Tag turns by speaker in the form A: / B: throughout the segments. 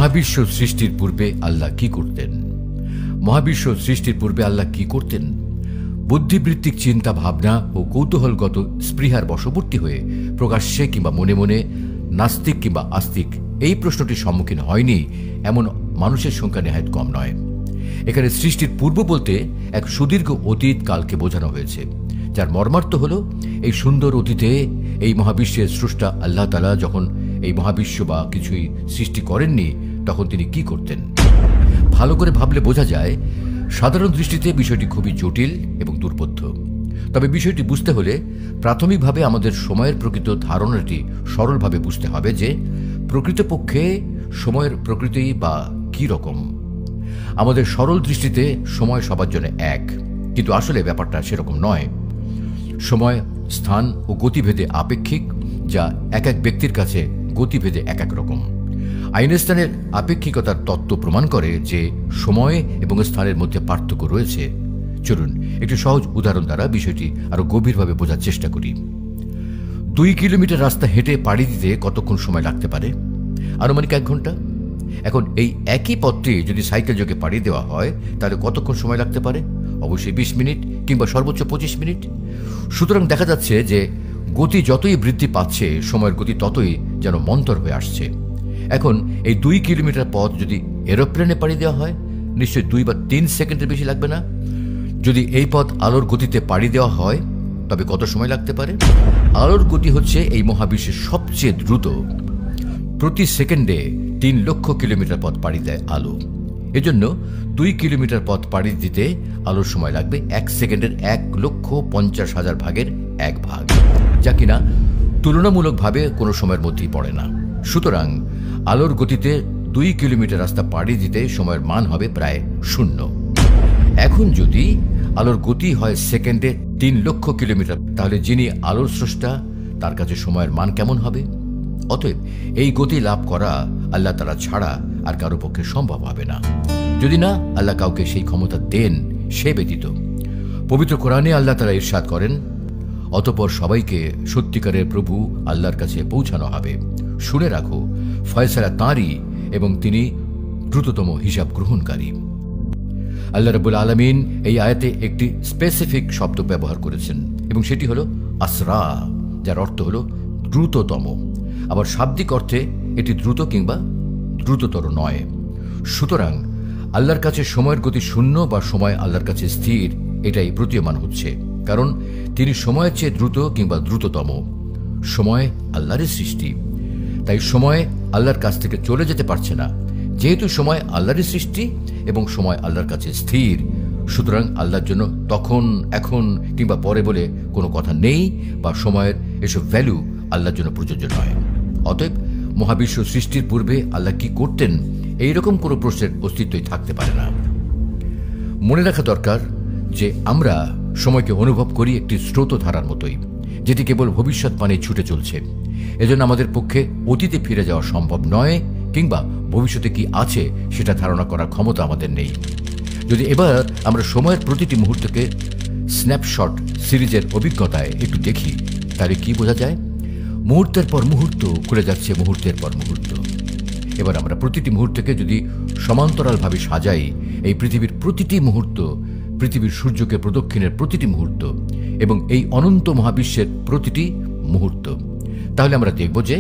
A: মহাবিশ্ব সৃষ্টির পূর্বে আল্লাহ কি করতেন? মহাবিশ্ব সৃষ্টির পূর্বে আল্লাহ কি করতেন? বুদ্ধিবৃত্তিক চিন্তা ভাবনা ও কৌতূহলগত স্পৃহার বশবর্তী হয়ে প্রকাশ্যে কিংবা মনে মনে নাস্তিক কিংবা আস্তিক এই প্রশ্নটির সম্মুখীন হয়নি এমন মানুষের সংখ্যা নেহায়েত কম নয়। এখানে সৃষ্টির পূর্ব বলতে এক সুদীর্ঘ অতীত কালকে বোঝানো হয়েছে, যার মর্মার্থ হল এই সুন্দর অতীতে এই মহাবিশ্বের স্রষ্টা আল্লাহ তাআলা যখন এই মহাবিশ্ব বা কিছুই সৃষ্টি করেননি তখন তিনি কি করতেন। ভালো করে ভাবলে বোঝা যায় সাধারণ দৃষ্টিতে বিষয়টি খুবই জটিল এবং দুর্বোধ্য। তবে বিষয়টি বুঝতে হলে প্রাথমিকভাবে আমাদের সময়ের প্রকৃত ধারণাটি সরলভাবে বুঝতে হবে যে প্রকৃতপক্ষে সময়ের প্রকৃতি বা কি রকম। আমাদের সরল দৃষ্টিতে সময় সবার জন্য এক, কিন্তু আসলে ব্যাপারটা সেরকম নয়। সময় স্থান ও গতিভেদে আপেক্ষিক, যা এক এক ব্যক্তির কাছে গতিভেদে এক এক রকম। আইনস্টাইনের আপেক্ষিকতার তত্ত্ব প্রমাণ করে যে সময় এবং স্থানের মধ্যে পার্থক্য রয়েছে। চলুন একটি সহজ উদাহরণ দ্বারা বিষয়টি আরো গভীরভাবে বোঝার চেষ্টা করি। 2 কিলোমিটার রাস্তা হেঁটে পাড়ি দিতে কতক্ষণ সময় লাগতে পারে? আনুমানিক 1 ঘন্টা। এখন এই একই পথটি যদি সাইকেল যোগে পাড়ি দেওয়া হয় তাহলে কতক্ষণ সময় লাগতে পারে? অবশ্যই 20 মিনিট কিংবা সর্বোচ্চ 25 মিনিট। সুতরাং দেখা যাচ্ছে যে গতি যতই বৃদ্ধি পাচ্ছে সময়ের গতি ততই যেন মন্থর হয়ে আসছে। এখন এই 2 কিলোমিটার পথ যদি এরোপ্লেনে পাড়ি দেওয়া হয় নিশ্চয়ই 2 বা 3 সেকেন্ডের বেশি লাগবে না। যদি এই পথ আলোর গতিতে পাড়ি দেওয়া হয় তবে কত সময় লাগতে পারে? আলোর গতি হচ্ছে এই মহাবিশ্বের সবচেয়ে দ্রুত। প্রতি সেকেন্ডে 3 লক্ষ কিলোমিটার পথ পাড়ি দেয় আলো। এজন্য 2 কিলোমিটার পথ পাড়ি দিতে আলোর সময় লাগবে 1 সেকেন্ডের 1,50,000 ভাগের 1 ভাগ, যা কিনা তুলনামূলকভাবে কোনো সময়ের মধ্যেই পড়ে না। সুতরাং আলোর গতিতে 2 কিলোমিটার রাস্তা পাড়ি দিতে সময়ের মান হবে প্রায় 0। এখন যদি আলোর গতি হয় সেকেন্ডে 3 লক্ষ কিলোমিটার, তাহলে যিনি আলোর স্রষ্টা তার কাছে সময়ের মান কেমন হবে? অতএব এই গতি লাভ করা আল্লাহ তাআলা ছাড়া আর কারো পক্ষে সম্ভব হবে না, যদি না আল্লাহ কাউকে সেই ক্ষমতা দেন সে ব্যতীত। পবিত্র কোরআনে আল্লাহ তাআলা ইরশাদ করেন, অতঃপর সবাইকে সত্যিকারের প্রভু আল্লাহর কাছে পৌঁছানো হবে। শুনে রাখো, ফয়সালা তাঁরই এবং তিনি দ্রুততম হিসাব গ্রহণকারী। আল্লাহ রাব্বুল আলামিন এই আয়াতে একটি স্পেসিফিক শব্দ ব্যবহার করেছেন এবং সেটি হলো আসরা, যার অর্থ হলো দ্রুততম। আবার শাব্দিক অর্থে এটি দ্রুত কিংবা দ্রুততর নয়। সুতরাং আল্লাহর কাছে সময়ের গতি 0 বা সময় আল্লাহর কাছে স্থির, এটাই প্রতীয়মান হচ্ছে, কারণ তিনি সময়ের চেয়ে দ্রুত কিংবা দ্রুততম। সময় আল্লাহরই সৃষ্টি, তাই সময় আল্লাহর কাছ থেকে চলে যেতে পারছে না। যেহেতু সময় আল্লাহরই সৃষ্টি এবং সময় আল্লাহর কাছে স্থির, সুতরাং আল্লাহর জন্য তখন, এখন কিংবা পরে বলে কোনো কথা নেই, বা সময়ের এসব ভ্যালু আল্লাহর জন্য প্রযোজ্য নয়। অতএব মহাবিশ্ব সৃষ্টির পূর্বে আল্লাহ কি করতেন এইরকম কোনো প্রশ্নের অস্তিত্বই থাকতে পারে না। মনে রাখা দরকার যে আমরা সময়কে অনুভব করি একটি স্রোতধারার মতোই, যেটি কেবল ভবিষ্যৎ পানে ছুটে চলছে। এজন্য আমাদের পক্ষে অতীতে ফিরে যাওয়া সম্ভব নয়, কিংবা ভবিষ্যতে কি আছে সেটা ধারণা করার ক্ষমতা আমাদের নেই। যদি এবার আমরা সময়ের প্রতিটি মুহূর্তকে স্ন্যাপশট সিরিজের অভিজ্ঞতায় একটু দেখি, তাহলে কি বোঝা যায়? মুহূর্তের পর মুহূর্ত করে যাচ্ছে, মুহূর্তের পর মুহূর্ত। এবার আমরা প্রতিটি মুহূর্তকে যদি সমান্তরালভাবে সাজাই, এই পৃথিবীর প্রতিটি মুহূর্ত, পৃথিবীর সূর্যকে প্রদক্ষিণের প্রতিটি মুহূর্ত এবং এই অনন্ত মহাবিশ্বের প্রতিটি মুহূর্ত, তাহলে আমরা দেখব যে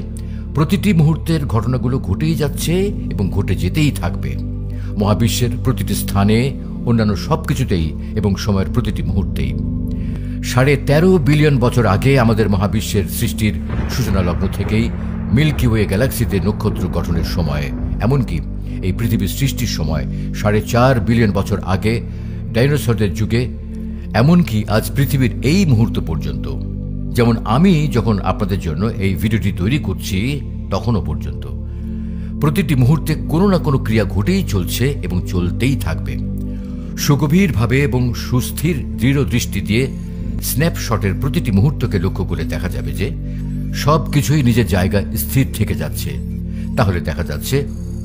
A: প্রতিটি মুহূর্তের ঘটনাগুলো ঘটেই যাচ্ছে এবং ঘটে যেতেই থাকবে। মহাবিশ্বের প্রতিটি স্থানে, অন্যান্য সবকিছুতেই এবং সময়ের প্রতিটি মুহূর্তেই। 13.5 বিলিয়ন বছর আগে আমাদের মহাবিশ্বের সৃষ্টির সূচনা লগ্ন থেকেই মিল্কি ওয়ে গ্যালাক্সিতে নক্ষত্র গঠনের সময়, এমনকি এই পৃথিবীর সৃষ্টির সময় 4.5 বিলিয়ন বছর আগে ডাইনোসরদের যুগে, এমনকি আজ পৃথিবীর এই মুহূর্ত পর্যন্ত, যেমন আমি যখন আপনাদের জন্য এই ভিডিওটি তৈরি করছি তখনও পর্যন্ত প্রতিটি মুহূর্তে কোনো না কোনো ক্রিয়া ঘটেই চলছে এবং চলতেই থাকবে। সুগভীরভাবে এবং সুস্থির দৃঢ় দৃষ্টি দিয়ে স্ন্যাপশটের প্রতিটি মুহূর্তকে লক্ষ্য করে দেখা যাবে যে সব কিছুই নিজের জায়গায় স্থির থেকে যাচ্ছে। তাহলে দেখা যাচ্ছে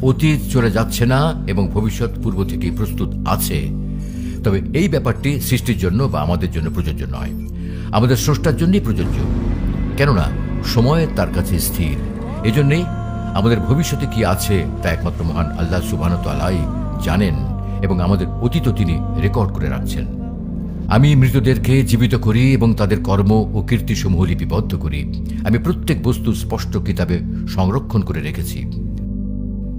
A: অতীত চলে যাচ্ছে না এবং ভবিষ্যৎ পূর্ব থেকেই প্রস্তুত আছে। তবে এই ব্যাপারটি সৃষ্টির জন্য বা আমাদের জন্য প্রযোজ্য নয়, আমাদের স্রষ্টার জন্যই প্রযোজ্য, কেননা সময় তার কাছে স্থির। এজন্যই আমাদের ভবিষ্যতে কি আছে তা একমাত্র মহান আল্লাহ সুবহানাহু ওয়া তাআলাই জানেন এবং আমাদের অতীত তিনি রেকর্ড করে রাখছেন। আমি মৃতদেরকে জীবিত করি এবং তাদের কর্ম ও কীর্তিসমূহ লিপিবদ্ধ করি। আমি প্রত্যেক বস্তু স্পষ্ট কিতাবে সংরক্ষণ করে রেখেছি।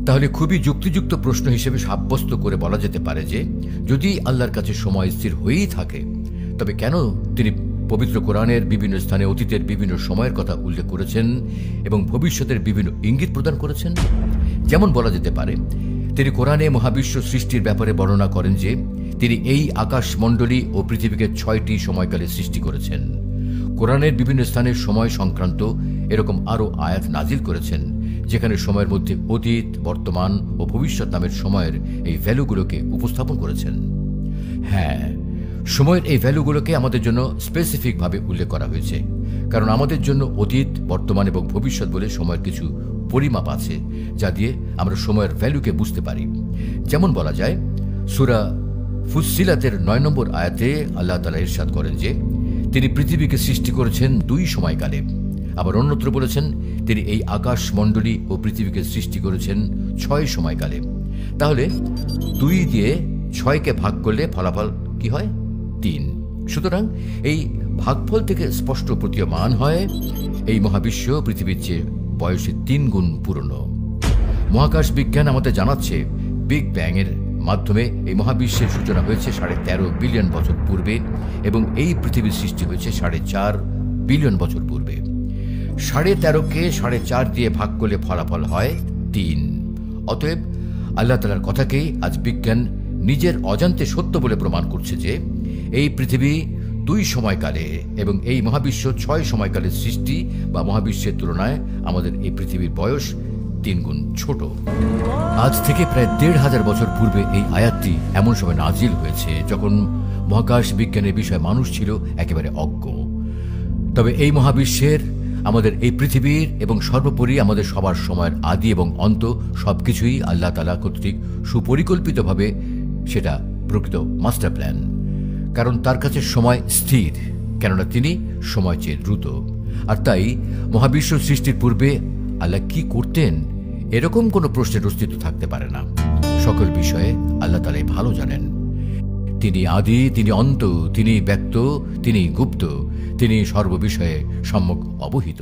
A: তাহলে খুবই যুক্তিযুক্ত প্রশ্ন হিসেবে সাব্যস্ত করে বলা যেতে পারে যে যদি আল্লাহর কাছে সময় স্থির হয়েই থাকে, তবে কেন তিনি পবিত্র কোরআনের বিভিন্ন স্থানে অতীতের বিভিন্ন সময়ের কথা উল্লেখ করেছেন এবং ভবিষ্যতের বিভিন্ন ইঙ্গিত প্রদান করেছেন? যেমন বলা যেতে পারে, তিনি কোরআনে মহাবিশ্ব সৃষ্টির ব্যাপারে বর্ণনা করেন যে তিনি এই আকাশমণ্ডলী ও পৃথিবীকে 6টি সময়কালে সৃষ্টি করেছেন। কোরআনের বিভিন্ন স্থানে সময় সংক্রান্ত এরকম আরও আয়াত নাজিল করেছেন, যেখানে সময়ের মধ্যে অতীত, বর্তমান ও ভবিষ্যৎ নামের সময়ের এই ভ্যালুগুলোকে উপস্থাপন করেছেন। হ্যাঁ, সময়ের এই ভ্যালুগুলোকে আমাদের জন্য স্পেসিফিকভাবে উল্লেখ করা হয়েছে, কারণ আমাদের জন্য অতীত, বর্তমান এবং ভবিষ্যৎ বলে সময়ের কিছু পরিমাপ আছে, যা দিয়ে আমরা সময়ের ভ্যালুকে বুঝতে পারি। যেমন বলা যায়, সূরা ফুসসিলাতের 9 নম্বর আয়াতে আল্লাহ তাআলা ইরশাদ করেন যে তিনি পৃথিবীকে সৃষ্টি করেছেন 2 সময়কালে। আবার অন্যত্র বলেছেন তিনি এই আকাশমণ্ডলী ও পৃথিবীকে সৃষ্টি করেছেন 6 সময়কালে। তাহলে 2 দিয়ে 6কে ভাগ করলে ফলাফল কি হয়? 3। সুতরাং এই ভাগফল থেকে স্পষ্ট প্রতীয়মান হয় এই মহাবিশ্ব পৃথিবীর চেয়ে বয়সে 3 গুণ পুরনো। মহাকাশ বিজ্ঞান আমাদের জানাচ্ছে বিগ ব্যাং এর মাধ্যমে এই মহাবিশ্বের সূচনা হয়েছে 13.5 বিলিয়ন বছর পূর্বে এবং এই পৃথিবীর সৃষ্টি হয়েছে 4.5 বিলিয়ন বছর পূর্বে। 13.5কে 4.5 দিয়ে ভাগ করলে ফলাফল হয় 3। অতএব আল্লাহ তাআলার কথাকেই আজ বিজ্ঞান নিজের অজান্তে সত্য বলে প্রমাণ করছে যে এই পৃথিবী 2 সময়কালে এবং এই মহাবিশ্ব 6 সময়কালের সৃষ্টি বা মহাবিশ্বের তুলনায় আমাদের এই পৃথিবীর বয়স 3 গুণ ছোট। আজ থেকে প্রায় 1,500 বছর পূর্বে এই আয়াতটি এমন সময় নাজিল হয়েছে যখন মহাকাশ বিজ্ঞানের বিষয়ে মানুষ ছিল একেবারে অজ্ঞ। তবে এই মহাবিশ্বের, আমাদের এই পৃথিবীর এবং সর্বোপরি আমাদের সবার সময়ের আদি এবং অন্ত সবকিছুই আল্লাহ তাআলা কর্তৃক সুপরিকল্পিতভাবে সেটা প্রকৃত মাস্টার প্ল্যান। কারণ তার কাছে সময় স্থির, কেননা তিনি সময় চেয়ে দ্রুত। আর তাই মহাবিশ্ব সৃষ্টির পূর্বে আল্লাহ কি করতেন এরকম কোনো প্রশ্নের অস্তিত্ব থাকতে পারে না। সকল বিষয়ে আল্লাহ তাআলাই ভালো জানেন। তিনি আদি, তিনি অন্ত, তিনি ব্যক্ত, তিনি গুপ্ত, তিনি সর্ববিষয়ে সম্যক অবহিত।